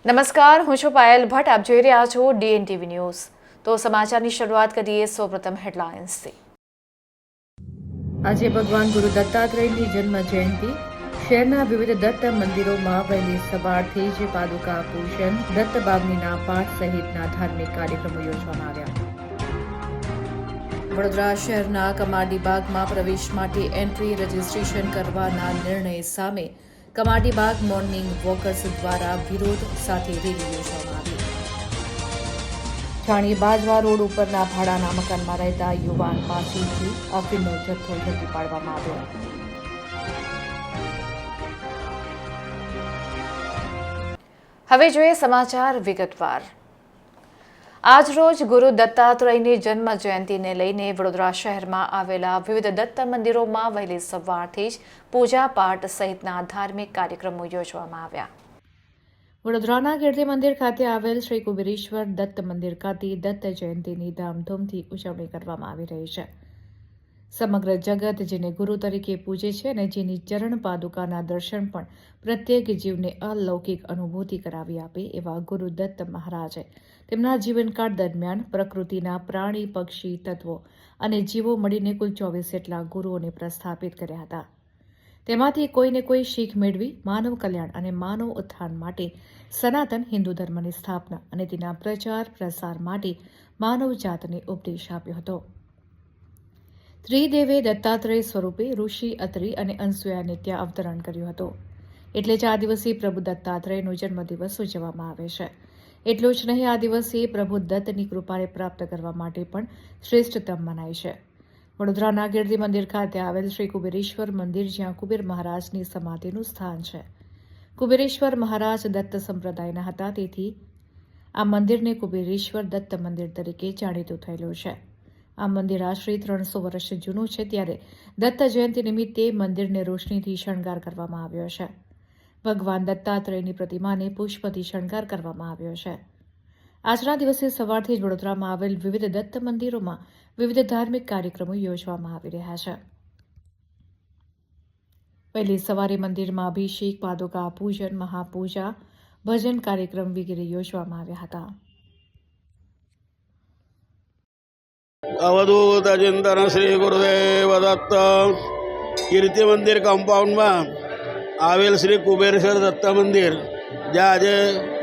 નમસ્કાર, હું છું પાયલ ભટ્ટ. આપ જોઈ રહ્યા છો DNTV ન્યૂઝ. તો સમાચારની શરૂઆત કરીએ સૌપ્રથમ હેડલાઇન્સથી. આજે ભગવાન ગુરુ દત્તાત્રેયની જન્મ જયંતિ. શહેરના વિવિધ દત્ત મંદિરોમાં વહેલી સવારથી જ પાદુકા પૂજન, દત્ત બાગનીના પાઠ સહિતના ધાર્મિક કાર્યક્રમો યોજવામાં આવ્યા. વડોદરા શહેરના કમાડી બાગમાં પ્રવેશ માટે એન્ટ્રી રજીસ્ટ્રેશન કરવાના નિર્ણય સામે કમાડી બાગ મોર્નિંગ વોકર્સ દ્વારા વિરોધ સાથે રેલી યોજવામાં આવી. છાણી બાજવા રોડ ઉપરના ભાડાના મકાનમાં રહેતા યુવાન પાસેથી અફીણનો જથ્થો ઝડપી પાડવામાં આવ્યો. હવે જોઈએ સમાચાર વિગતવાર. આજરોજ ગુરુ દત્તાત્રેયની જન્મ જયંતિને લઈને વડોદરા શહેરમાં આવેલા વિવિધ દત્ત મંદિરોમાં વહેલી સવારથી જ પૂજા પાઠ સહિતના ધાર્મિક કાર્યક્રમો યોજવામાં આવ્યા. વડોદરાના કીર્તિ મંદિર ખાતે આવેલ શ્રી કુબેરેશ્વર દત્ત મંદિર ખાતે દત્ત જયંતિની ધામધૂમથી ઉજવણી કરવામાં આવી રહી છે. સમગ્ર જગત જેને ગુરુ તરીકે પૂજે છે અને જેની ચરણ પાદુકાના દર્શન પણ પ્રત્યેક જીવને અલૌકિક અનુભૂતિ કરાવી આપે એવા ગુરુ દત્ત મહારાજે તેમના જીવનકાળ દરમિયાન પ્રકૃતિના પ્રાણી, પક્ષી, તત્વો અને જીવો મળીને કુલ 24 જેટલા ગુરુઓને પ્રસ્થાપિત કર્યા હતા. તેમાંથી કોઈને કોઈ શીખ મેળવી માનવ કલ્યાણ અને માનવ ઉત્થાન માટે સનાતન હિન્દુ ધર્મની સ્થાપના અને તેના પ્રચાર પ્રસાર માટે માનવ જાતને ઉપદેશ આપ્યો હતો. ત્રિદેવે દત્તાત્રેય સ્વરૂપે ઋષિ અત્રિ અને અનસૂયાને ત્યાં અવતરણ કર્યું હતું. એટલે જ આ દિવસે પ્રભુ દત્તાત્રેયનો જન્મદિવસ ઉજવવામાં આવે છે. એટલું જ નહીં, આ દિવસે પ્રભુ દત્તની કૃપાને પ્રાપ્ત કરવા માટે પણ શ્રેષ્ઠતમ મનાય છે. વડોદરાના કીર્તિ મંદિર ખાતે આવેલ શ્રી કુબેરેશ્વર મંદિર, જ્યાં કુબેર મહારાજની સમાધિનું સ્થાન છે. કુબેરેશ્વર મહારાજ દત્ત સંપ્રદાયના હતા, તેથી આ મંદિરને કુબેરેશ્વર દત્ત મંદિર તરીકે જાણીતું થયેલું છે. આ મંદિર આશરે 300 વર્ષ જૂનું છે, ત્યારે દત્ત જયંતિ નિમિત્તે મંદિરને રોશનીથી શણગાર કરવામાં આવ્યો છે. ભગવાન દત્તાત્રેયની પ્રતિમાને પુષ્પથી શણગાર કરવામાં આવ્યો છે. આજના દિવસે સવારથી જ વડોદરામાં આવેલ વિવિધ દત્ત મંદિરોમાં વિવિધ ધાર્મિક કાર્યક્રમો યોજવામાં આવી રહ્યા છે. વહેલી સવારે મંદિરમાં અભિષેક, પાદુકા પૂજન, મહાપૂજા, ભજન કાર્યક્રમ વગેરે યોજવામાં આવ્યા હતા. અવધૂત ચિંતન શ્રી ગુરુદેવ દત્ત. કીર્તિ મંદિર કમ્પાઉન્ડમાં આવેલ શ્રી કુબેરેશ્વર દત્ત મંદિર, જ્યાં આજે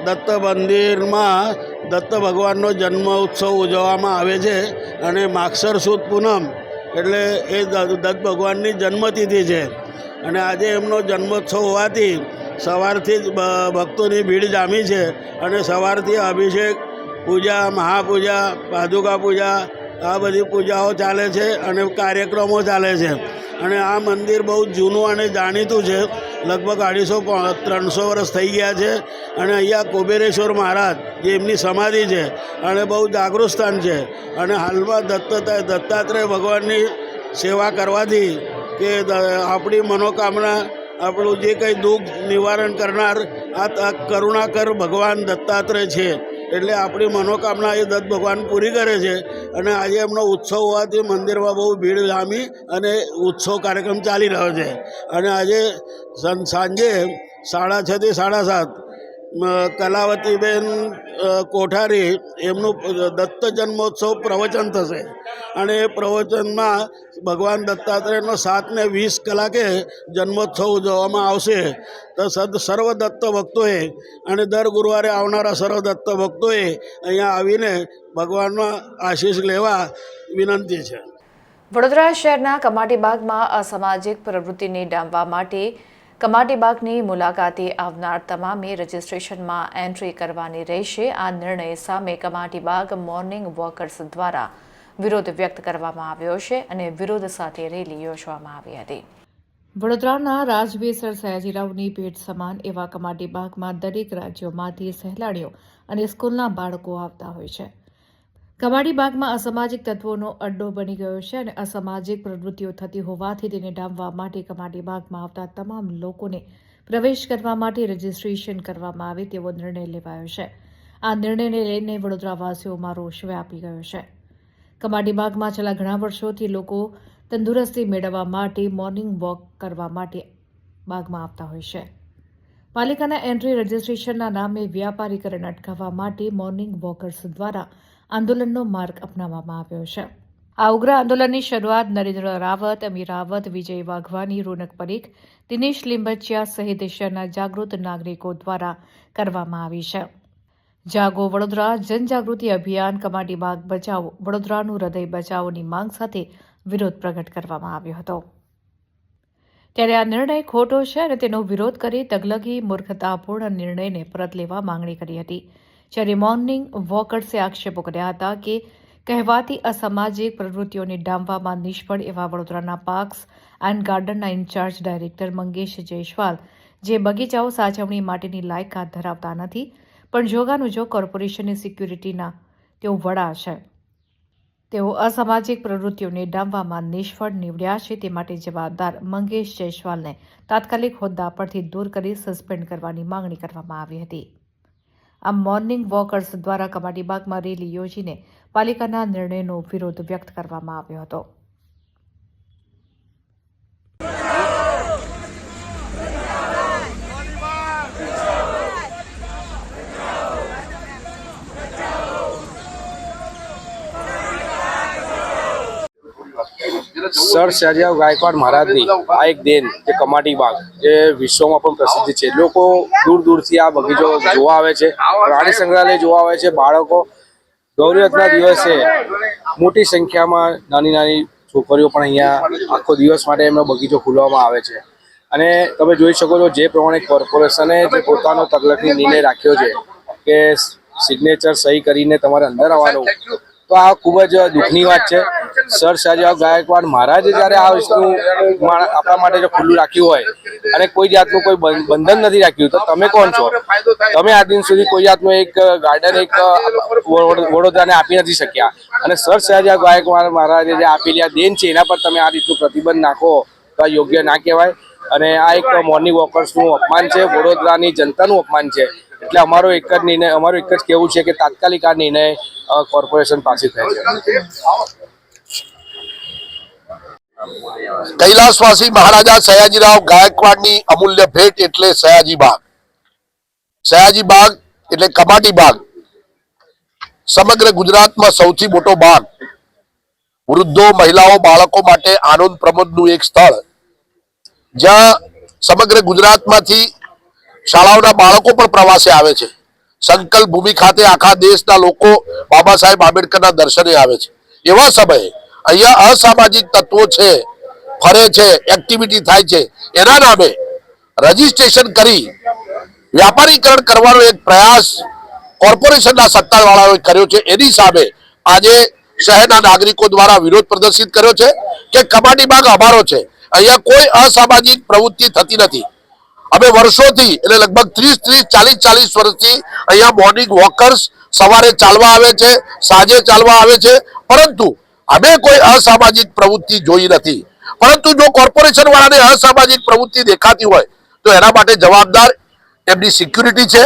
દત્ત મંદિરમાં દત્ત ભગવાનનો જન્મ ઉત્સવ ઉજવવામાં આવે છે. અને માગસર સુદ પૂનમ એટલે એ દત્ત ભગવાનની જન્મતિથિ છે. અને આજે એમનો જન્મોત્સવ હોવાથી સવારથી જ ભક્તોની ભીડ જામી છે. અને સવારથી અભિષેક, પૂજા, મહાપૂજા, પાદુકા પૂજા, આ બધી પૂજાઓ ચાલે છે અને કાર્યક્રમો ચાલે છે. અને આ મંદિર બહુ જૂનું અને જાણીતું છે. લગભગ 250-300 વર્ષ થઈ ગયા છે. અને અહીંયા કુબેરેશ્વર મહારાજ, જે એમની સમાધિ છે, અને બહુ જાગૃત સ્થાન છે. અને હાલમાં દત્તાત્રેય ભગવાનની સેવા કરવાથી કે આપણી મનોકામના, આપણું જે કંઈ દુઃખ નિવારણ કરનાર આ કરુણાકર ભગવાન દત્તાત્રેય છે. એટલે આપણી મનોકામના એ દત્ત ભગવાન પૂરી કરે છે. અને આજે એમનો ઉત્સવ હોવાથી મંદિરમાં બહુ ભીડ જામી અને ઉત્સવ કાર્યક્રમ ચાલી રહ્યો છે. અને આજે સાંજે 6:30 થી 7:30 કલાવતીબેન કોઠારી એમનું દત્ત જન્મોત્સવ પ્રવચન થશે. અને એ પ્રવચનમાં ભગવાન દત્તાત્રેયનો 7:20 કલાકે જન્મોત્સવ ઉજવવામાં આવશે. તો સર્વ દત્ત ભક્તોએ અને દર ગુરુવારે આવનારા સર્વ દત્ત ભક્તોએ અહીંયા આવીને ભગવાનનો આશીષ લેવા વિનંતી છે. વડોદરા શહેરના કમાટીબાગમાં અસામાજિક પ્રવૃત્તિને ડામવા માટે કમાટીબાગની મુલાકાતે આવનાર તમામે રજીસ્ટ્રેશનમાં એન્ટ્રી કરવાની રહેશે. આ નિર્ણય સામે કમાટીબાગ મોર્નિંગ વોકર્સ દ્વારા વિરોધ વ્યક્ત કરવામાં આવ્યો છે અને વિરોધ સાથે રેલી યોજવામાં આવી હતી. વડોદરાના રાજવી સર સયાજીરાવની ભેટ સમાન એવા કમાટીબાગમાં દરેક રાજ્યોમાંથી સહેલાણીઓ અને સ્કૂલના બાળકો આવતા હોય છે. કમાટીબાગમાં અસામાજિક તત્વોનો અડ્ડો બની ગયો છે અને અસામાજિક પ્રવૃત્તિઓ થતી હોવાથી તેને ડામવા માટે કમાટીબાગમાં આવતા તમામ લોકોને પ્રવેશ કરવા માટે રજીસ્ટ્રેશન કરવામાં આવે તેવો નિર્ણય લેવાયો છે. આ નિર્ણયને લઈને વડોદરાવાસીઓમાં રોષ વ્યાપી ગયો છે. કમાટીબાગમાં છેલ્લા ઘણા વર્ષોથી લોકો તંદુરસ્તી મેળવવા માટે મોર્નિંગ વોક કરવા માટે બાગમાં આવતા હોય છે. પાલિકાના એન્ટ્રી રજીસ્ટ્રેશનના નામે વ્યાપારીકરણ અટકાવવા માટે મોર્નિંગ વોકર્સ દ્વારા આંદોલનનો માર્ગ અપનાવવામાં આવ્યો છે. આ ઉગ્ર આંદોલનની શરૂઆત નરેન્દ્ર રાવત, અમીર રાવત, વિજય વાઘવાની, રોનક પરીખ, દિનેશ લીંબચિયા સહિત શહેરના જાગૃત નાગરિકો દ્વારા કરવામાં આવી છે. જાગો વડોદરા જનજાગૃતિ અભિયાન, કમાટી બાગ બચાવો, વડોદરાનું હૃદય બચાવોની માંગ સાથે વિરોધ પ્રગટ કરવામાં આવ્યો હતો. ત્યારે આ નિર્ણય ખોટો છે અને તેનો વિરોધ કરી તગલગી મૂર્ખતાપૂર્ણ નિર્ણયને પરત લેવા માંગણી કરી હતી. જ્યારે મોર્નિંગ વોકર્સે આક્ષેપો કર્યા હતા કે કહેવાતી અસામાજિક પ્રવૃત્તિઓને ડામવામાં નિષ્ફળ એવા વડોદરાના પાર્ક્સ એન્ડ ગાર્ડનના ઇન્ચાર્જ ડાયરેક્ટર મંગેશ જયસ્વાલ, જે બગીચાઓ સાચવણી માટેની લાયકાત ધરાવતા નથી પણ જોગાનું જો કોર્પોરેશનની સિક્યુરિટીના તેઓ વડા છે, તેઓ અસામાજિક પ્રવૃત્તિઓને ડામવામાં નિષ્ફળ નીવડ્યા છે. તે માટે જવાબદાર મંગેશ જયસ્વાલને તાત્કાલિક હોદ્દા પરથી દૂર કરી સસ્પેન્ડ કરવાની માંગણી કરવામાં આવી હતી. આ મોર્નિંગ વોકર્સ દ્વારા કમાટીબાગમાં રેલી યોજીને પાલિકાના નિર્ણયનો વિરોધ વ્યક્ત કરવામાં આવ્યો હતો. સર સયાજીરાવ ગાયકવાડ મહારાજની આ એક દેન જે કમાટી બાગ જે વિશ્વમાં પણ પ્રસિદ્ધ છે. લોકો દૂર દૂરથી આ બગીચો જોવા આવે છે, પ્રાણી સંગ્રહાલય જોવા આવે છે. બાળકો ગૌરી વ્રતના દિવસે મોટી સંખ્યામાં નાની નાની છોકરીઓ પણ અહીંયા આખો દિવસ માટે એમનો બગીચો ખોલવામાં આવે છે. અને તમે જોઈ શકો છો જે પ્રમાણે કોર્પોરેશને જે પોતાનો તકલકી નિર્ણય રાખ્યો છે કે સિગ્નેચર સહી કરીને તમારે અંદર આવવાનું, તો આ ખૂબ જ દુઃખની વાત છે. સર સયાજીરાવ ગાયકવાડ મહારાજે જ્યારે આ વસ્તુ આપણા માટે જો ખુલ્લું રાખ્યું હોય અને કોઈ જાતનું કોઈ બંધન નથી રાખ્યું, તો તમે કોણ છો? તમે આ દિન સુધી કોઈ જાતનું એક ગાર્ડન એક વડોદરાને આપી નથી શક્યા. અને સર સયાજીરાવ ગાયકવાડ મહારાજે જે આપેલી આ દેન છે એના પર તમે આ રીતનું પ્રતિબંધ નાખો તો આ યોગ્ય ના કહેવાય. અને આ એક મોર્નિંગ વોકર્સનું અપમાન છે, વડોદરાની જનતાનું અપમાન છે. એટલે અમારું એક જ કહેવું છે કે તાત્કાલિક આ નિર્ણય કોર્પોરેશન પાસે થાય છે. કૈલાસવાસી મહારાજા સયાજીરાવ ગાયકવાડની અમૂલ્ય ભેટ એટલે સયાજી બાગ. સયાજી બાગ એટલે કમાટી બાગ, સમગ્ર ગુજરાતમાં સૌથી મોટો બાગ, વૃદ્ધો, મહિલાઓ, બાળકો માટે આનંદ પ્રમોદનું એક સ્થળ, જ્યાં સમગ્ર ગુજરાતમાંથી શાળાઓના બાળકો પણ પ્રવાસે આવે છે. સંકલ્પ ભૂમિ ખાતે આખા દેશના લોકો બાબા સાહેબ આંબેડકરના દર્શને આવે છે. એવા સમયે અહીંયા અસામાજિક તત્વો છે, ફરે છે, એક્ટિવિટી થાય છે, એના નામે રજીસ્ટ્રેશન કરી વ્યાપારીકરણ કરવાનો એક પ્રયાસ કોર્પોરેશનના સત્તાવાળાઓએ કર્યો છે. એની સામે આજે શહેરના નાગરિકો દ્વારા વિરોધ પ્રદર્શિત કર્યો છે કે કમાટી બાગ અમારો છે, અહીંયા કોઈ અસામાજિક પ્રવૃત્તિ થતી નથી. અમે વર્ષોથી એટલે લગભગ 30-40 વર્ષથી અહીંયા મોર્નિંગ વોકર્સ સવારે ચાલવા આવે છે, સાંજે ચાલવા આવે છે, પરંતુ અમે કોઈ અસામાજિક પ્રવૃત્તિ જોઈ નથી. પરંતુ જો કોર્પોરેશન વાળાને અસામાજિક પ્રવૃત્તિ દેખાતી હોય તો એના માટે જવાબદાર એમની સિક્યુરિટી છે,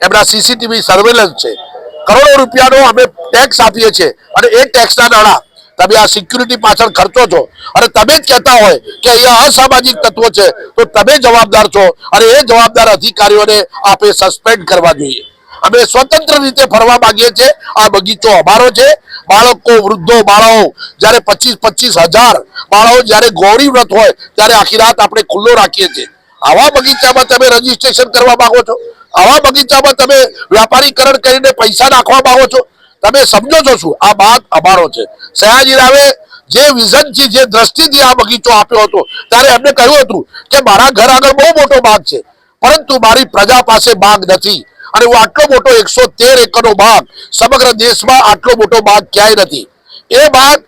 એમના સીસીટીવી સર્વેલન્સ છે. કરોડો રૂપિયાનો અમે ટેક્સ આપીએ છીએ અને એ ટેક્સના નાણાં તમે આ સિક્યુરિટી પાછળ ખર્ચો છો અને તમે જ કહેતા હોય કે અહીંયા અસામાજિક તત્વો છે, તો તમે જવાબદાર છો અને એ જવાબદાર અધિકારીઓને આપે સસ્પેન્ડ કરવા જોઈએ. અમે સ્વતંત્ર રીતે ફરવા માંગીએ છીએ. આ બગીચો અમારો છે. બાળકો, વૃદ્ધો, બાળાઓ જ્યારે 25,000 બાળાઓ જ્યારે ગૌરી વ્રત હોય ત્યારે આખી રાત આપણે ખુલ્લો રાખીએ છીએ. આવા બગીચામાં તમે રજીસ્ટ્રેશન કરવા માંગો છો? આવા બગીચામાં તમે વ્યાપારીકરણ કરીને પૈસા નાખવા માંગો છો? તમે સમજો છો શું? આ બાગ અમારો છે. સયાજીરાવે જે વિઝનથી, જે દ્રષ્ટિથી આ બગીચો આપ્યો હતો ત્યારે એમને કહ્યું હતું કે મારા ઘર આગળ બહુ મોટો બાગ છે, પરંતુ મારી પ્રજા પાસે બાગ નથી અને હું આટલો મોટો 113 એકરનો બાગ, સમગ્ર દેશમાં આટલો મોટો બાગ ક્યાંય નથી. એ બાગ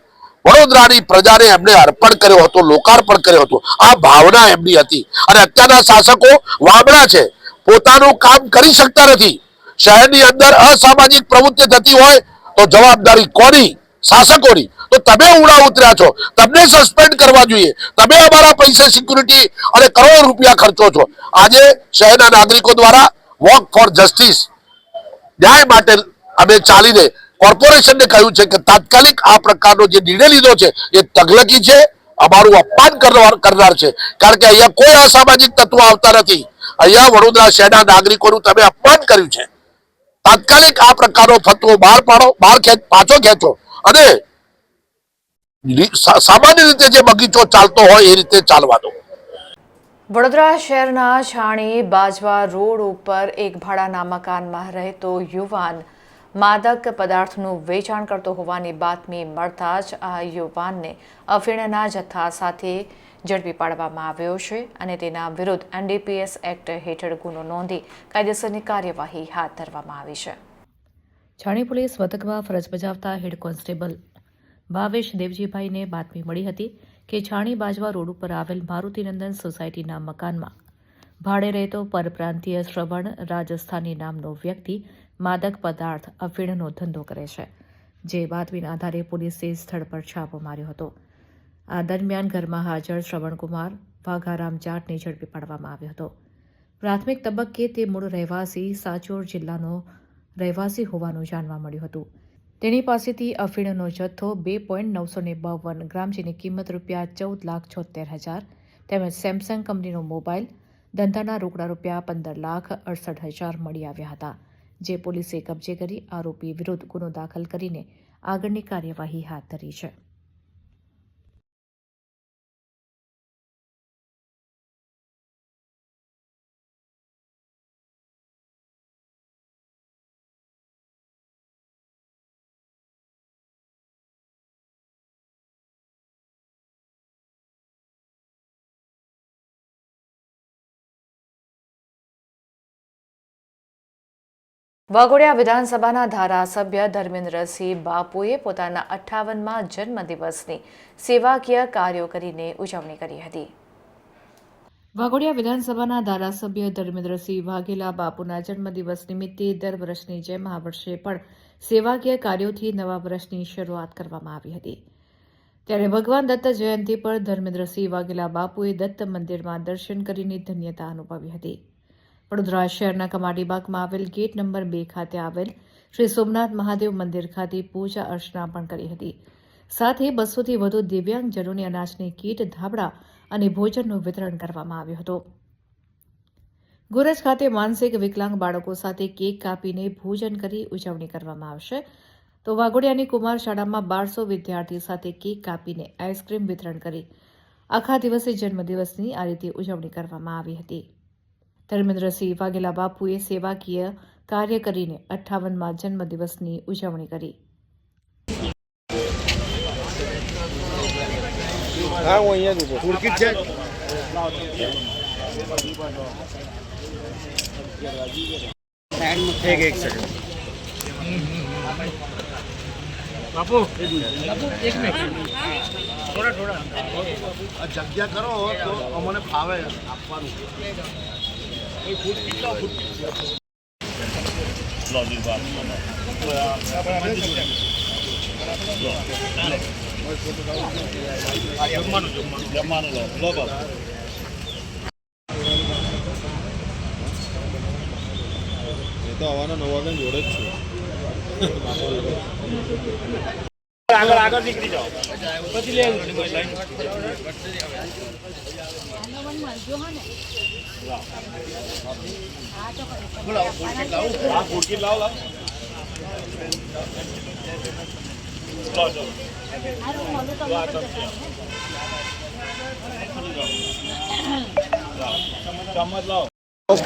વડોદરાની પ્રજાને એમને અર્પણ કર્યો હતો, લોકાર્પણ કર્યો હતો. આ ભાવના એમની હતી. અને અત્યારના શાસકો વામણા છે, પોતાનું કામ કરી શકતા નથી. શહેરની અંદર અસામાજિક પ્રવૃત્તિ થતી હોય તો જવાબદારી કોની? શાસકોની. તો તમે ઉડા ઉતર્યા છો, તમને સસ્પેન્ડ કરવા જોઈએ. તમે અમારા પૈસા સિક્યુરિટી અને કરોડો રૂપિયા ખર્ચો છો. આજે શહેરના નાગરિકો દ્વારા વોક ફોર જસ્ટિસ, ન્યાય માટે અમે ચાલીને કોર્પોરેશનને કહ્યું છે કે તાત્કાલિક આ પ્રકારનો જે નિર્ણય લીધો છે એ તગલકી છે, અમારું અપમાન કરનાર છે. કારણ કે અહીંયા કોઈ અસામાજિક તત્વો આવતા નથી. અહીંયા વડોદરા શહેરના નાગરિકોનું તમે અપમાન કર્યું છે. તાત્કાલિક આ પ્રકારનો ફતવો બહાર પાડો, પાછો ખેંચો અને સામાન્ય રીતે જે બગીચો ચાલતો હોય એ રીતે ચાલવા દો. વડોદરા શહેરના છાણી બાજવા રોડ ઉપર એક ભાડાના મકાનમાં રહેતો યુવાન માદક પદાર્થનું વેચાણ કરતો હોવાની બાતમી મળતા જ આ યુવાનને અફીણના જથ્થા સાથે ઝડપી પાડવામાં આવ્યો છે અને તેના વિરુદ્ધ NDPS એક્ટ હેઠળ ગુનો નોંધી કાયદેસરની કાર્યવાહી હાથ ધરવામાં આવી છે. છાણી પોલીસ મથકમાં ફરજ બજાવતા હેડ કોન્સ્ટેબલ ભાવેશ દેવજીભાઈને બાતમી મળી હતી કે છાણી બાજવા રોડ ઉપર આવેલ મારુતિનંદન સોસાયટીના મકાનમાં ભાડે રહેતો પરપ્રાંતીય શ્રવણ રાજસ્થાની નામનો વ્યક્તિ માદક પદાર્થ અફીણનો ધંધો કરે છે. જે બાતમીના આધારે પોલીસે સ્થળ પર છાપો માર્યો હતો. આ દરમિયાન ઘરમાં હાજર શ્રવણકુમાર વાઘારામ જાટને ઝડપી પાડવામાં આવ્યો હતો. પ્રાથમિક તબક્કે તે મૂળ રહેવાસી સાચોર જિલ્લાનો રહેવાસી હોવાનું જાણવા મળ્યું હતું. તેની પાસેથી અફીણનો જથ્થો 2.952 ગ્રામ જેની કિંમત ₹14,76,000 તેમજ સેમસંગ કંપનીનો મોબાઈલ, ધંધાના રોકડા ₹15,68,000 મળી આવ્યા હતા. જે પોલીસે કબજે કરી આરોપી વિરુદ્ધ ગુનો દાખલ કરીને આગળની કાર્યવાહી હાથ ધરી છે. વાઘોડિયા વિધાનસભાના ધારાસભ્ય ધર્મેન્દ્રસિંહ બાપુએ પોતાના 58મા જન્મદિવસની સેવાકીય કાર્યો કરીને ઉજવણી કરી હતી. વાઘોડિયા વિધાનસભાના ધારાસભ્ય ધર્મેન્દ્રસિંહ વાઘેલા બાપુના જન્મદિવસ નિમિત્તે દર વર્ષની જેમ આ વર્ષે પણ સેવાકીય કાર્યોથી નવા વર્ષની શરૂઆત કરવામાં આવી હતી. ત્યારે ભગવાન દત્ત જયંતિ પર ધર્મેન્દ્રસિંહ વાઘેલા બાપુએ દત્ત મંદિરમાં દર્શન કરીને ધન્યતા અનુભવી હતી. વડોદરા શહેરના કમાટીબાગમાં આવેલ ગેટ નંબર 2 ખાતે આવેલ શ્રી સોમનાથ મહાદેવ મંદિર ખાતે પૂજા અર્ચના પણ કરી હતી. સાથે 200થી વધુ દિવ્યાંગજનોને અનાજની કીટ, ધાબળા અને ભોજનનું વિતરણ કરવામાં આવ્યું હતું. ગોરજ ખાતે માનસિક વિકલાંગ બાળકો સાથે કેક કાપીને ભોજન કરી ઉજવણી કરવામાં આવશે. તો વાઘોડિયાની કુમાર શાળામાં 1200 વિદ્યાર્થીઓ સાથે કેક કાપીને આઈસ્ક્રીમ વિતરણ કરી આખા દિવસે જન્મદિવસની આ રીતે ઉજવણી કરવામાં આવી હતી. ધર્મેન્દ્રસિંહ વાઘેલા બાપુએ સેવાકીય કાર્ય કરીને 58મા જન્મદિવસની ઉજવણી કરી. જગ્યા કરો તો અમને ફાવે આપવાનું. તો આવવાનો 9 વાગે જોડે જ છું. આગળ નીકળી જાઓ પછી લે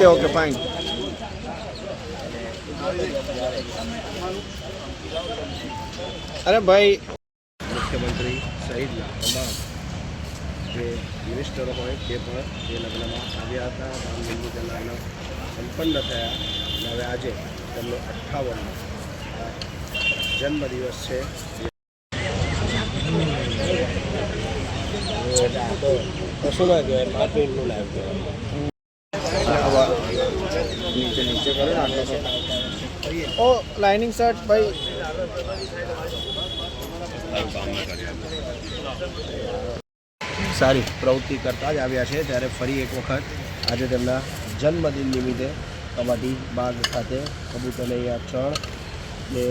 ઓકે ફાઇન. અરે ભાઈ, મુખ્યમંત્રી સહિતના તમામ જે મિનિસ્ટરો હોય તે પણ એ લગ્નમાં આવ્યા હતા. રામલિંગુ લગ્ન સંપન્ન થયા અને હવે આજે તેમનો 58મો જન્મદિવસ છે. કશું ના કહેવાય, માથું લાઈવ કહેવાય. નીચે કરો ને ઓ લાઇનિંગ શર્ટ ભાઈ. સારી પ્રવૃત્તિ કરતા જ આવ્યા છે ત્યારે ફરી એક વખત આજે તેમના જન્મદિન નિમિત્તે કમાટી બાગ ખાતે કબૂતરૈયા ચણ ને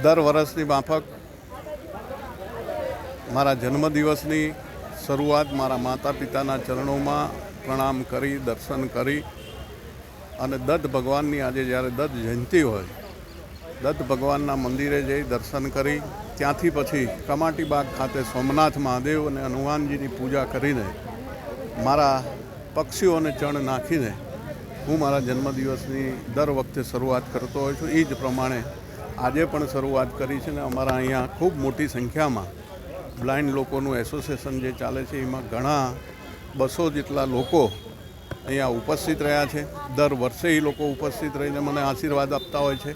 દર વર્ષની માફક મારા જન્મદિવસની શરૂઆત મારા માતા પિતાના ચરણોમાં પ્રણામ કરી, દર્શન કરી અને દત્ત ભગવાનની આજે જ્યારે દત્ત જયંતિ હોય, દત્ત ભગવાનના મંદિરે જઈ દર્શન કરી ત્યાંથી પછી કમાટીબાગ ખાતે સોમનાથ મહાદેવ અને હનુમાનજીની પૂજા કરીને મારા પક્ષીઓને ચણ નાખીને હું મારા જન્મદિવસની દર વખતે શરૂઆત કરતો હોઉં છું. એ જ પ્રમાણે આજે પણ શરૂઆત કરી છે ને અમારા અહીંયા ખૂબ મોટી સંખ્યામાં બ્લાઇન્ડ લોકોનું એસોસિએશન જે ચાલે છે એમાં ઘણા 200 જેટલા લોકો અહીંયા ઉપસ્થિત રહ્યા છે. દર વર્ષે એ લોકો ઉપસ્થિત રહીને મને આશીર્વાદ આપતા હોય છે.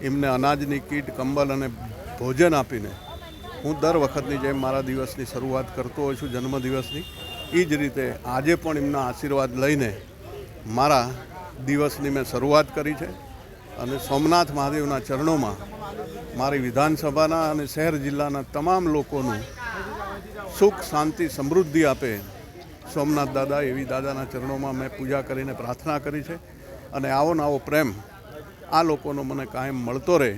એમને અનાજની કીટ, કંબલ અને ભોજન આપીને હું દર વખતની જેમ મારા દિવસની શરૂઆત કરતો હોઉં છું, જન્મદિવસની. એ જ રીતે આજે પણ એમના આશીર્વાદ લઈને મારા દિવસની મેં શરૂઆત કરી છે અને સોમનાથ મહાદેવના ચરણોમાં મારી વિધાનસભાના અને શહેર જિલ્લાના તમામ લોકોનું સુખ, શાંતિ, સમૃદ્ધિ આપે સોમનાથ દાદા એવી દાદાના ચરણોમાં મેં પૂજા કરીને પ્રાર્થના કરી છે. અને આવો નવો પ્રેમ આ લોકોનો મને કાયમ મળતો રહે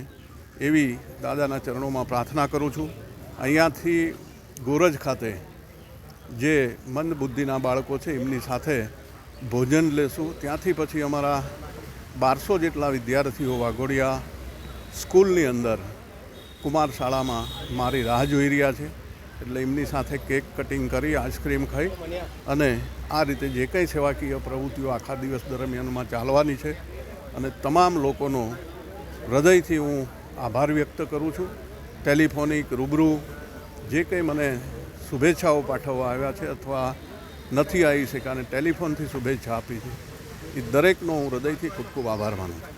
એવી દાદાના ચરણોમાં પ્રાર્થના કરું છું. અહીંયાથી ગોરજ ખાતે જે મંદ બુદ્ધિના બાળકો છે એમની સાથે ભોજન લેશું. ત્યાંથી પછી અમારા 1200 જેટલા વિદ્યાર્થીઓ વાઘોડિયા સ્કૂલની અંદર કુમાર શાળામાં મારી રાહ જોઈ રહ્યા છે. એટલે એમની સાથે કેક કટિંગ કરી, આઈસ્ક્રીમ ખાઈ અને આ રીતે જે કંઈ સેવાકીય પ્રવૃત્તિઓ આખા દિવસ દરમિયાનમાં ચાલવાની છે અને તમામ લોકોનો હૃદયથી હું આભાર વ્યક્ત કરું છું. ટેલિફોનિક, રૂબરૂ જે કંઈ મને શુભેચ્છાઓ પાઠવવા આવ્યા છે અથવા નથી આવી શક્યા અને ટેલિફોનથી શુભેચ્છા આપી છે, એ દરેકનો હું હૃદયથી ખૂબ ખૂબ આભાર માનું છું.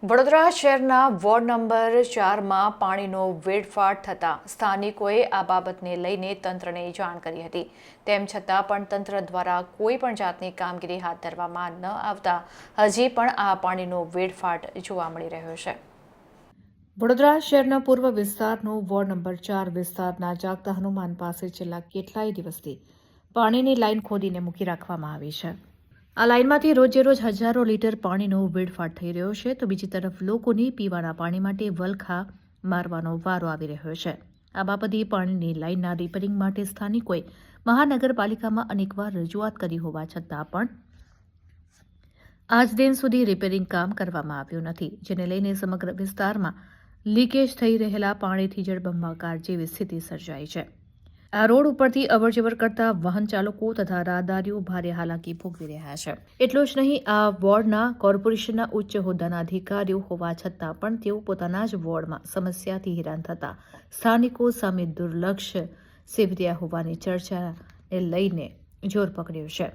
વડોદરા શહેરના વોર્ડ નંબર 4માં પાણીનો વેડફાટ થતાં સ્થાનિકોએ આ બાબતને લઈને તંત્રને જાણ કરી હતી. તેમ છતાં પણ તંત્ર દ્વારા કોઈ પણ જાતની કામગીરી હાથ ધરવામાં ન આવતા હજી પણ આ પાણીનો વેડફાટ જોવા મળી રહ્યો છે. વડોદરા શહેરના પૂર્વ વિસ્તારનો વોર્ડ નંબર 4 વિસ્તારના જાગતા હનુમાન પાસે છેલ્લા કેટલાય દિવસથી પાણીની લાઇન ખોદીને મૂકી રાખવામાં આવી છે. આ લાઇનમાંથી રોજે રોજ હજારો લીટર પાણીનો વેડફાટ થઈ રહ્યો છે, તો બીજી તરફ લોકોની પીવાના પાણી માટે વલખા મારવાનો વારો આવી રહ્યો છે. આ બાબતે પાણીની લાઇનના રિપેરિંગ માટે સ્થાનિકોએ મહાનગરપાલિકામાં અનેકવાર રજૂઆત કરી હોવા છતાં પણ આજ દિન સુધી રિપેરિંગ કામ કરવામાં આવ્યું નથી, જેને લઈને સમગ્ર વિસ્તારમાં લીકેજ થઈ રહેલા પાણીથી જળબંબાકાર જેવી સ્થિતિ સર્જાઈ છે. આ રોડ ઉપરથી અવરજવર કરતા વાહન ચાલકો તથા રાહદારીઓ ભારે હાલાકી ભોગવી રહ્યા છે. એટલું જ નહીં, આ વોર્ડના કોર્પોરેશનના ઉચ્ચ હોદ્દાના અધિકારીઓ હોવા છતાં પણ તેઓ પોતાના જ વોર્ડમાં સમસ્યાથી હેરાન થતા સ્થાનિકો સામે દુર્લક્ષ સેવ્યા હોવાની ચર્ચાને લઈને જોર પકડ્યું છે.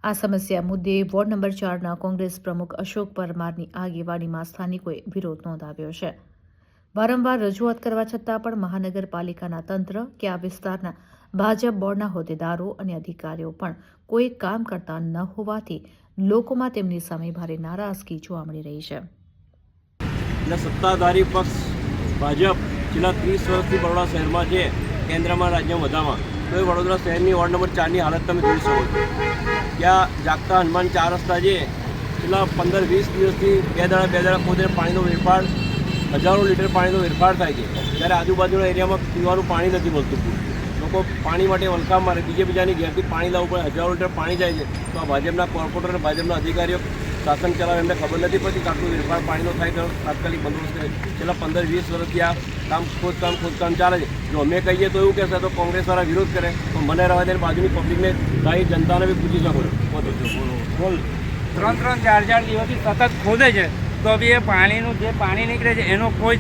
આ સમસ્યા મુદ્દે વોર્ડ નંબર 4ના કોંગ્રેસ પ્રમુખ અશોક પરમારની આગેવાનીમાં સ્થાનિકોએ વિરોધ નોંધાવ્યો છે. વારંવાર રજૂઆત કરવા છતાં પણ મહાનગરપાલિકાના તંત્ર કે આ વિસ્તારના ભાજપ બોર્ડના હોદ્દેદારો અને અધિકારીઓ પણ કોઈ કામ કરતા ન હોવાથી લોકોમાં તેમની સામે ભારે નારાજગી જોવા મળી રહી છે. સત્તાધારી પક્ષ ભાજપ છેલ્લા 30 વર્ષથી બરોડા શહેરમાં છે, કેન્દ્રમાં, રાજ્યમાં, બધામાં. તો એ વડોદરા શહેરની વોર્ડ નંબર 4ની હાલત તમે જોઈ શકો છો. ત્યાં જાગતા હનુમાન 4 રસ્તા છે, છેલ્લા 15-20 દિવસથી બે દાડા ખોદે પાણીનો વેપાર, હજારો લીટર પાણીનો વેરફાર થાય છે. જ્યારે આજુબાજુના એરિયામાં પીવાનું પાણી નથી મળતું. લોકો પાણી માટે વલખા મારે, બીજાની ઘેરથી પાણી લાવવું પડે, હજારો લીટર પાણી જાય છે. તો આ ભાજપના કોર્પોરેટર અને ભાજપના અધિકારીઓ શાસન ચલાવે, એમને ખબર નથી પડતી કે આટલું વેરફાર પાણીનો થાય તો તાત્કાલિક બંદોબસ્ત કરે. છેલ્લા 15-20 વર્ષથી આ ખોદકામ ચાલે છે. જો અમે કહીએ તો એવું કહેશે તો કોંગ્રેસવાળા વિરોધ કરે, તો મને રહેવા દે, બાજુની પબ્લિકને ગાઈ જનતાને બી પૂછી શકો. બોલ 3-4 દિવસથી સતત ખોદે છે તો બી એ પાણીનું જે પાણી નીકળે છે એનું કોઈ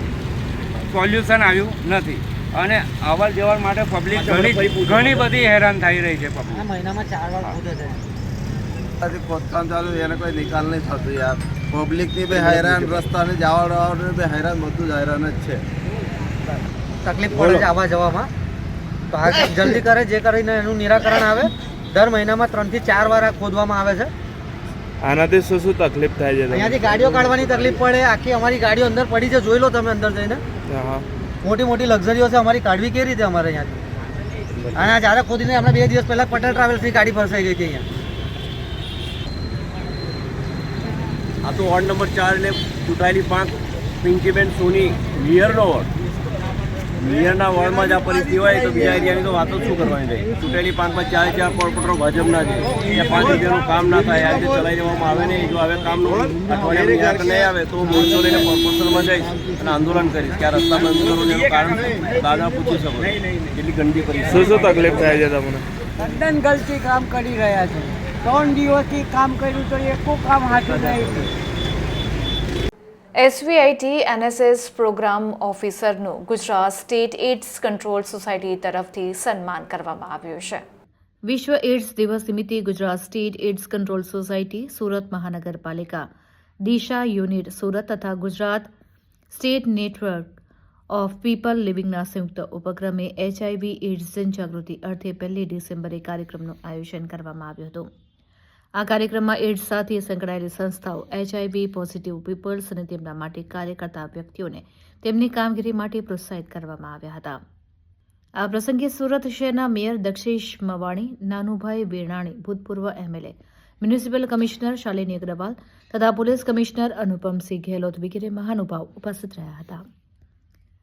સોલ્યુશન આવ્યું નથી. અને અવર જવર માટે પબ્લિક ઘણી બધી હેરાન થઈ રહી છે. પબ્લિક આ મહિનામાં 4 વાર ખોદે છે. ખોદકામ ચાલુ એને કોઈ નિકાલ નહીં થતું યાર. પબ્લિકની બી હેરાન, રસ્તાને જવા બી હેરાન, બધું જ હેરાન જ છે. તકલીફ પડે છે આવવા જવામાં. તો આ કંઈક જલ્દી કરે, જે કરીને એનું નિરાકરણ આવે. દર મહિનામાં 3 થી 4 વાર આ ખોદવામાં આવે છે. આનાથી શું શું તકલીફ થાય છે? અહીંયાથી ગાડીઓ કાઢવાની તકલીફ પડે. આખી અમારી ગાડીઓ અંદર પડી છે, જોઈ લો તમે અંદર જઈને. મોટી મોટી લક્ઝરીઓ છે, અમારી કાઢવી કેવી રીતે અમારે અહીંયાથી? અને આ જ્યારે ખોદીને હમણાં 2 દિવસ પહેલાં પટેલ ટ્રાવેલ્સની ગાડી ફસાઈ ગઈ હતી અહીંયા. આ તો વોર્ડ નંબર 4 એટલે ચૂંટાયેલી 5 પિંકીબેન સોની મેયરનો વોર્ડ. મેયરના વોર્ડમાં જ આ પરિસ્થિતિ હોય તો બીજા એરિયાની તો વાતો શું કરવાની રહી. ચૂંટાયેલી 5માં 4 કોર્પોરેટરો ભાજપના છે. ત્યાં 5 રૂપિયાનું કામ ના થાય, આ રીતે ચલાવી દેવામાં આવે નહીં. જો હવે કામનું અઠવાડિયાનું નિરાકરણ નહીં આવે તો મોરચો લઈને કોર્પોરેશનમાં જઈશ અને આંદોલન કરીશ કે આ રસ્તા બંધ કરો. એનું કારણ દાદા પૂછી શકો કેટલી ગંદી પરિસ્થિતિ. શું શું તકલીફ થાય છે તમને? તદ્દન ગલતી કામ કરી રહ્યા છે. 3 દિવસથી કામ કર્યું તો એક કામ હાથું નહીં. એસવીઆઈટી એનએસએસ પ્રોગ્રામ ઓફિસરનું Gujarat state AIDS control society તરફથી સન્માન કરવામાં આવ્યું છે. વિશ્વ એઇડ્સ દિવસ નિમિત્તે Gujarat state AIDS control society, Surat મહાનગરપાલિકા, દિશા યુનિટ સુરત તથા Gujarat state network of people લિવિંગના સંયુક્ત ઉપક્રમે HIV એઇડ્સ જનજાગૃતિ અર્થે 1 ડિસેમ્બરે કાર્યક્રમનું આયોજન કરવામાં આવ્યું હતું. આ કાર્યક્રમમાં એઇડ્સ સાથે સંકળાયેલી સંસ્થાઓ, HIV પોઝિટિવ પીપલ્સ અને તેમના માટે કાર્ય કરતા વ્યક્તિઓને તેમની કામગીરી માટે પ્રોત્સાહિત કરવામાં આવ્યા હતા. આ પ્રસંગે સુરત શહેરના મેયર દક્ષેશ મવાણી, નાનુભાઈ વેણાણી, ભૂતપૂર્વ MLA, municipal commissioner Shalini Agrawal તથા પોલીસ કમિશનર અનુપમસિંહ ગેહલોત વગેરે મહાનુભાવ ઉપસ્થિત રહ્યા હતા.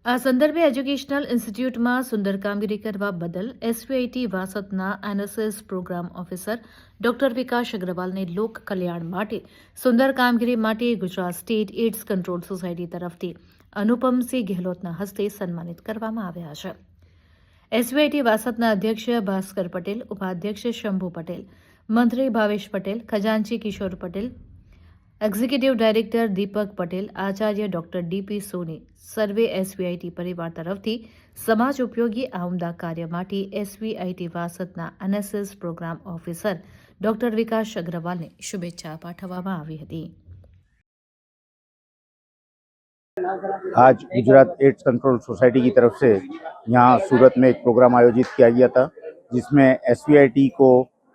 આ સંદર્ભે એજ્યુકેશનલ ઇન્સ્ટિટ્યૂટમાં સુંદર કામગીરી કરવા બદલ એસવીઆઈટી વાસદના NSS programme officer doctor Vikas અગ્રવાલને લોક કલ્યાણ માટે સુંદર કામગીરી માટે Gujarat state AIDS control society તરફથી અનુપમસિંહ ગેહલોતના હસ્તે સન્માનિત કરવામાં આવ્યા છે. એસવીઆઈટી વાસદના અધ્યક્ષ ભાસ્કર પટેલ, ઉપાધ્યક્ષ શંભુ પટેલ, મંત્રી ભાવેશ પટેલ, ખજાનચી કિશોર પટેલ, એક્ઝિક્યુટિવ ડાયરેક્ટર દીપક પટેલ, આચાર્ય ડોક્ટર DP સોની સર્વે એસવીઆઈટી પરિવાર તરફથી સમાજ ઉપયોગી આ ઉમદા કાર્ય માટે એસવીઆઈટી વાસદના NSS programme officer doctor Vikas Agarwal ने शुभेच्छा पाठवવામાં આવી હતી. आज गुजरात एड्स कंट्रोल सोसाइटी की तरफ से यहाँ सूरत में एक प्रोग्राम आयोजित किया गया था, जिसमें एसवीआईटी को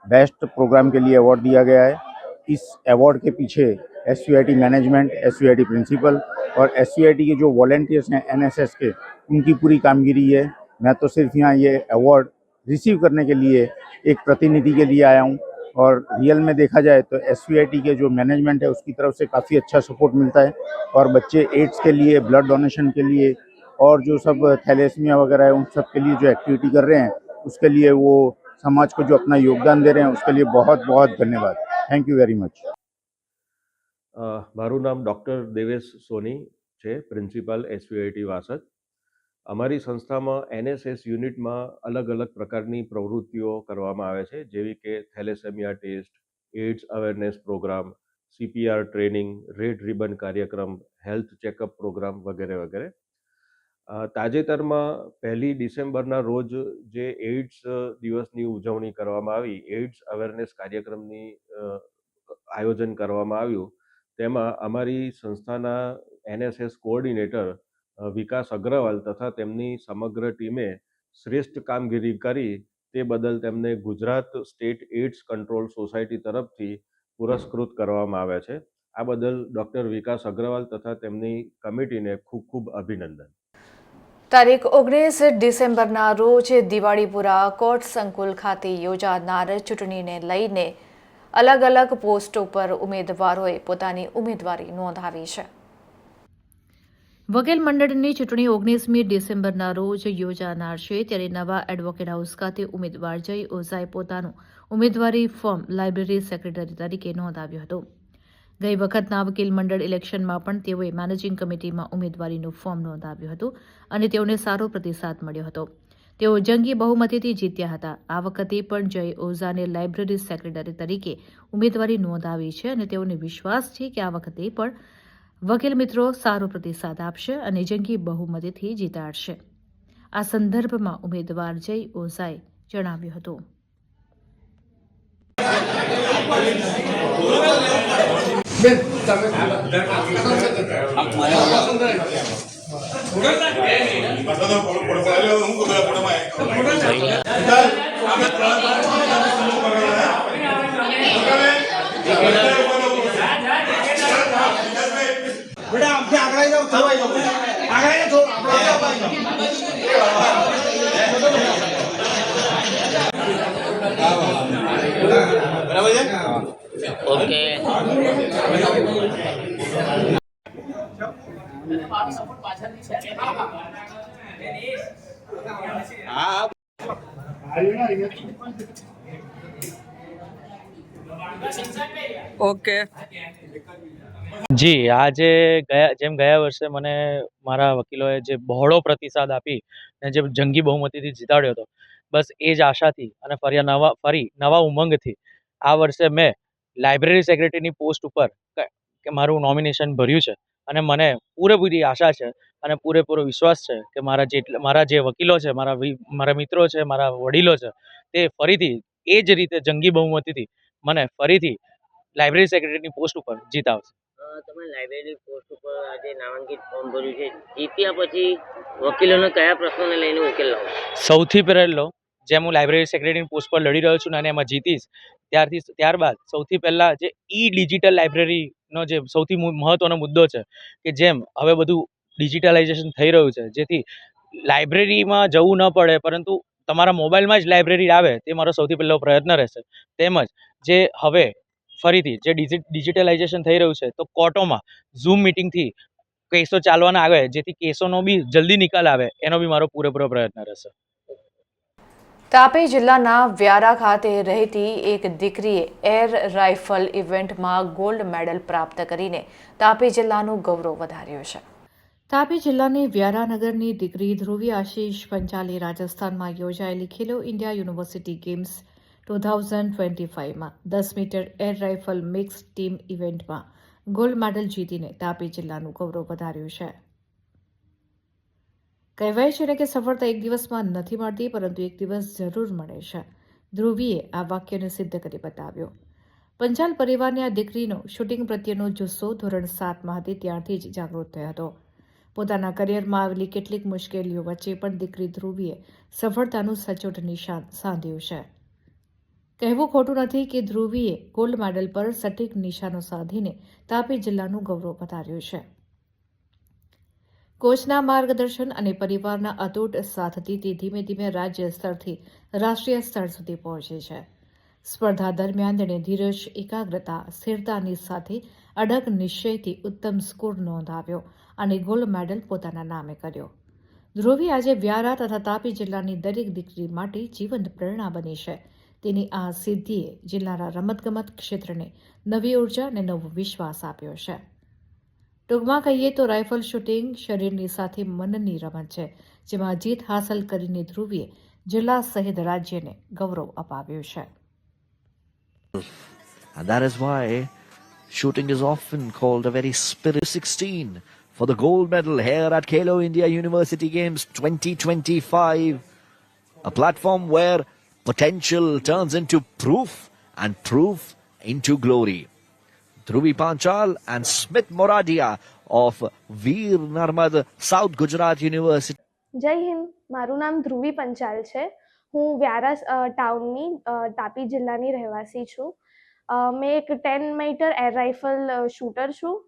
बेस्ट प्रोग्राम के लिए अवार्ड दिया गया है. इस अवार्ड के पीछे एसवीआईटी मैनेजमेंट, एसवीआईटी प्रिंसिपल और एसवीआईटी के जो वॉलंटियर्स हैं एनएसएस के, उनकी पूरी कामगिरी है. मैं तो सिर्फ यहाँ ये अवार्ड रिसीव करने के लिए एक प्रतिनिधि के लिए आया हूँ. और रियल में देखा जाए तो एसवीआईटी के जो मैनेजमेंट है उसकी तरफ से काफ़ी अच्छा सपोर्ट मिलता है. और बच्चे एड्स के लिए, ब्लड डोनेशन के लिए और जो सब थैलेसीमिया वगैरह है उन सब के लिए जो एक्टिविटी कर रहे हैं उसके लिए वो समाज को जो अपना योगदान दे रहे हैं उसके लिए बहुत बहुत धन्यवाद. Thank you very much. મારું નામ ડૉક્ટર દેવેશ સોની છે, પ્રિન્સિપાલ એસવીઆઈટી વાસદ. અમારી સંસ્થામાં એનએસએસ યુનિટમાં અલગ અલગ પ્રકારની પ્રવૃત્તિઓ કરવામાં આવે છે, જેવી કે thalassemia test, AIDS awareness programme, CPR training, red ribbon કાર્યક્રમ, હેલ્થ ચેકઅપ પ્રોગ્રામ વગેરે વગેરે. તાજેતરમાં 1 ડિસેમ્બરના રોજ જે એઇડ્સ દિવસની ઉજવણી કરવામાં આવી, એઇડ્સ અવેરનેસ કાર્યક્રમની આયોજન કરવામાં આવ્યું. તેમાં અમારી સંસ્થાના એનએસએસ કોઓર્ડિનેટર વિકાસ અગ્રવાલ તથા તેમની સમગ્ર ટીમે શ્રેષ્ઠ કામગીરી કરી તે બદલ તેમને Gujarat state AIDS control society તરફથી પુરસ્કૃત કરવામાં આવ્યા છે. આ બદલ ડૉક્ટર વિકાસ અગ્રવાલ તથા તેમની કમિટીને ખૂબ ખૂબ અભિનંદન. તારીખ 19 ડિસેમ્બરના રોજ દિવાળીપુરા કોર્ટ સંકુલ ખાતે યોજાનાર ચૂંટણીને લઈને અલગ અલગ પોસ્ટો પર ઉમેદવારોએ પોતાની ઉમેદવારી નોંધાવી છે. વકીલ મંડળની ચૂંટણી 19મી ડિસેમ્બરના રોજ યોજાનાર છે, ત્યારે નવા એડવોકેટ હાઉસ ખાતે ઉમેદવાર જય ઓઝાએ પોતાનું ઉમેદવારી ફોર્મ લાઇબ્રેરી સેક્રેટરી તરીકે નોંધાવ્યું હતું. ગઈ વખતના વકીલ મંડળ ઇલેક્શનમાં પણ તેઓએ મેનેજિંગ કમિટીમાં ઉમેદવારીનું ફોર્મ નોંધાવ્યું હતું અને તેઓને સારો પ્રતિસાદ મળ્યો હતો. તેઓ જંગી બહુમતીથી જીત્યા હતા. આ વખતે પણ જય ઓઝાને લાઇબ્રેરી સેક્રેટરી તરીકે ઉમેદવારી નોંધાવી છે અને તેઓને વિશ્વાસ છે કે આ વખતે પણ વકીલ મિત્રો સારો પ્રતિસાદ આપશે અને જંગી બહુમતીથી જીતાડશે. આ સંદર્ભમાં ઉમેદવાર જય ઓઝાએ જણાવ્યું હતું. જી, આજે ગયા વર્ષે મને મારા વકીલોએ જે બહોળો પ્રતિસાદ આપી અને જે જંગી બહુમતીથી જીતાડ્યો હતો, બસ એ જ આશાથી અને ફરી નવા ઉમંગથી આ વર્ષે મેં લાઇબ્રેરી સેક્રેટરીની પોસ્ટ ઉપર કે મારું નોમિનેશન ભર્યું છે અને મને પૂરેપૂરી આશા છે અને પૂરેપૂરો વિશ્વાસ છે કે મારા જે વકીલો છે, મારા મિત્રો છે, મારા વડીલો છે, તે ફરીથી એ જ રીતે જંગી બહુમતીથી મને ફરીથી લાઇબ્રેરી સેક્રેટરીની પોસ્ટ ઉપર જીતાવશે. તમે લાઇબ્રેરી પોસ્ટ ઉપર આજે નામાંકિત ફોર્મ ભર્યું છે, જીત્યા પછી વકીલોને કયા પ્રશ્નોને લઈને ઉકેલ લાવો? સૌથી પહેલો, જેમ હું લાઇબ્રેરી સેક્રેટરીની પોસ્ટ પર લડી રહ્યો છું અને એમાં જીતીશ, ત્યારબાદ સૌથી પહેલાં જે ડિજિટલ લાઇબ્રેરીનો જે સૌથી મહત્ત્વનો મુદ્દો છે કે જેમ હવે બધું ડિજિટલાઇઝેશન થઈ રહ્યું છે, જેથી લાઇબ્રેરીમાં જવું ન પડે પરંતુ તમારા મોબાઈલમાં જ લાઇબ્રેરી આવે, તે મારો સૌથી પહેલો પ્રયત્ન રહેશે. તેમજ જે હવે ફરીથી જે ડિજિટલાઇઝેશન થઈ રહ્યું છે, તો કોર્ટોમાં ઝૂમ મિટિંગથી કેસો ચાલવાના આવે, જેથી કેસોનો બી જલ્દી નિકાલ આવે, એનો બી મારો પૂરેપૂરો પ્રયત્ન રહેશે. તાપી જિલ્લાના વ્યારા ખાતે રહેતી એક દીકરીએ એર રાઇફલ ઇવેન્ટમાં ગોલ્ડ મેડલ પ્રાપ્ત કરીને તાપી જિલ્લાનું ગૌરવ વધાર્યું છે. તાપી જિલ્લાની વ્યારાનગરની દીકરી ધ્રુવી આશીષ પંચાલે રાજસ્થાનમાં યોજાયેલી ખેલો ઇન્ડિયા યુનિવર્સિટી ગેમ્સ 2025માં 10 metre air rifle mix team ઇવેન્ટમાં ગોલ્ડ મેડલ જીતીને તાપી જિલ્લાનું ગૌરવ વધાર્યું છે. કહેવાય છે કે સફળતા એક દિવસમાં નથી મળતી, પરંતુ એક દિવસ જરૂર મળે છે. ધ્રુવીએ આ વાક્યને સિદ્ધ કરી બતાવ્યો. પંચાલ પરિવારની આ દીકરીનો શૂટિંગ પ્રત્યેનો જુસ્સો ધોરણ 7માં હતી ત્યારથી જ જાગૃત થયો હતો. પોતાના કરિયરમાં આવેલી કેટલીક મુશ્કેલીઓ વચ્ચે પણ દીકરી ધ્રુવીએ સફળતાનું સચોટ નિશાન સાધ્યું છે. કહેવું ખોટું નથી કે ધ્રુવીએ ગોલ્ડ મેડલ પર સટીક નિશાનો સાધીને તાપી જિલ્લાનું ગૌરવ વધાર્યું છે. કોચના માર્ગદર્શન અને પરિવારના અતૂટ સાથથી તે ધીમે ધીમે રાજ્ય સ્તરથી રાષ્ટ્રીય સ્તર સુધી પહોંચી છે. સ્પર્ધા દરમિયાન તેણે ધીરજ, એકાગ્રતા, સ્થિરતાની સાથે અડગ નિશ્ચયથી ઉત્તમ સ્કોર નોંધાવ્યો અને ગોલ્ડ મેડલ પોતાના નામે કર્યો. ધ્રુવી આજે વ્યારા તથા તાપી જિલ્લાની દરેક દીકરી માટે જીવંત પ્રેરણા બની છે. તેની આ સિદ્ધિએ જિલ્લાના રમતગમત ક્ષેત્રને નવી ઉર્જા અને નવો વિશ્વાસ આપ્યો છે. ટૂંકમાં કહીએ તો રાઇફલ શૂટિંગ શરીરની સાથે મનની રમત છે, જેમાં જીત હાંસલ કરીને ધ્રુવીએ જિલ્લા સહિત રાજ્યને ગૌરવ અપાવ્યું છે. And that is why shooting is often called a very spirit. 16 for the gold medal here at Khelo India University Games 2025. A platform where potential turns into proof and proof into glory. Dhruvi Panchal and Smith Moradia of Veer Narmad, South Gujarat University. જય હિન્દ, મારું નામ ધ્રુવી પંચાલ છે. હું વ્યારા ટાઉનની તાપી જિલ્લાની રહેવાસી છું. મેં એક 10 મીટર એર રાઇફલ શૂટર છું.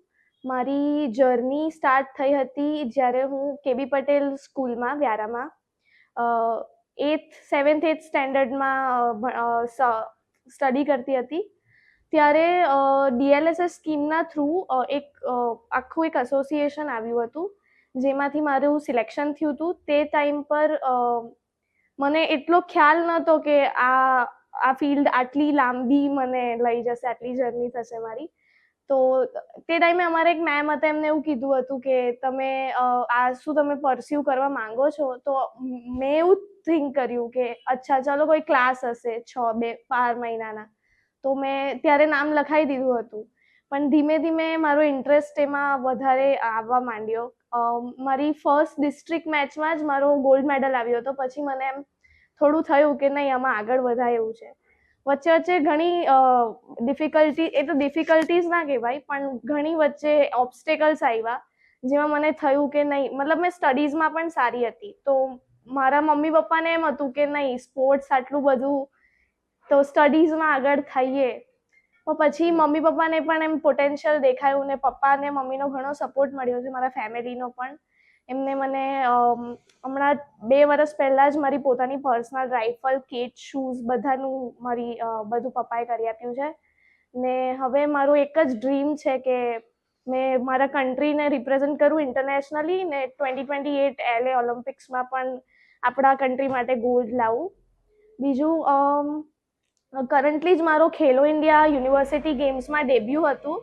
મારી જર્ની સ્ટાર્ટ થઈ હતી જ્યારે હું કેબી પટેલ સ્કૂલમાં વ્યારામાં 7th 8th સ્ટેન્ડર્ડમાં સ્ટડી કરતી હતી. ત્યારે DLSS સ્કીમના થ્રુ આખું એક એસોસિએશન આવ્યું હતું, જેમાંથી મારું સિલેક્શન થયું હતું. તે ટાઈમ પર મને એટલો ખ્યાલ નહોતો કે આ ફિલ્ડ આટલી લાંબી મને લઈ જશે, આટલી જર્ની થશે મારી. તો તે ટાઈમે અમારા એક મેમ હતા, એમને એવું કીધું હતું કે તમે શું તમે પરસ્યુ કરવા માંગો છો? તો મેં એવું થિંક કર્યું કે અચ્છા ચલો કોઈ ક્લાસ હશે 12 મહિનાના, તો મેં ત્યારે નામ લખાવી દીધું હતું. પણ ધીમે ધીમે મારો ઇન્ટરેસ્ટ એમાં વધારે આવવા માંડ્યો. મારી ફર્સ્ટ ડિસ્ટ્રિક્ટ મેચમાં જ મારો ગોલ્ડ મેડલ આવ્યો હતો. પછી મને એમ થોડું થયું કે નહીં, આમાં આગળ વધાય એવું છે. વચ્ચે વચ્ચે ઘણી ડિફિકલ્ટીઝ ના કહેવાય, પણ ઘણી વચ્ચે ઓબ્સ્ટેકલ્સ આવ્યા, જેમાં મને થયું કે નહીં, મતલબ મેં સ્ટડીઝમાં પણ સારી હતી, તો મારા મમ્મી પપ્પાને એમ હતું કે નહીં સ્પોર્ટ્સ આટલું બધું તો સ્ટડીઝમાં આગળ થઈએ. તો પછી મમ્મી પપ્પાને પણ એમ પોટેન્શિયલ દેખાયું ને પપ્પાને મમ્મીનો ઘણો સપોર્ટ મળ્યો છે, મારા ફેમિલીનો પણ. એમને મને હમણાં 2 વર્ષ પહેલાં જ મારી પોતાની પર્સનલ રાઇફલ, કિટ, શૂઝ બધાનું બધું પપ્પાએ કરી આપ્યું છે. ને હવે મારું એક જ ડ્રીમ છે કે મેં મારા કન્ટ્રીને રિપ્રેઝન્ટ કરું ઇન્ટરનેશનલી ને 2028 LA ઓલિમ્પિક્સમાં પણ આપણા કન્ટ્રી માટે ગોલ્ડ લાવું. બીજું કરન્ટલી જ મારો ખેલો ઇન્ડિયા યુનિવર્સિટી ગેમ્સમાં ડેબ્યુ હતું,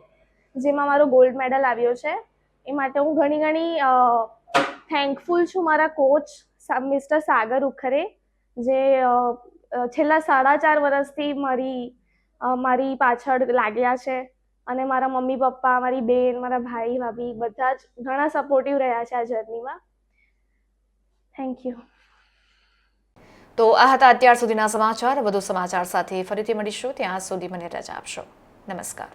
જેમાં મારો ગોલ્ડ મેડલ આવ્યો છે. એ માટે હું ઘણી થેન્કફુલ છું મારા કોચ મિસ્ટર સાગર ઉખરે, જે છેલ્લા 4.5 વર્ષથી મારી પાછળ લાગ્યા છે. અને મારા મમ્મી પપ્પા, મારી બેન, મારા ભાઈ ભાભી બધા જ ઘણા સપોર્ટિવ રહ્યા છે આ જર્નીમાં. Thank you. તો આ હતા અત્યાર સુધીના સમાચાર. વધુ સમાચાર સાથે ફરીથી મળીશું. ત્યાં સુધી મને રજા આપશો. નમસ્કાર.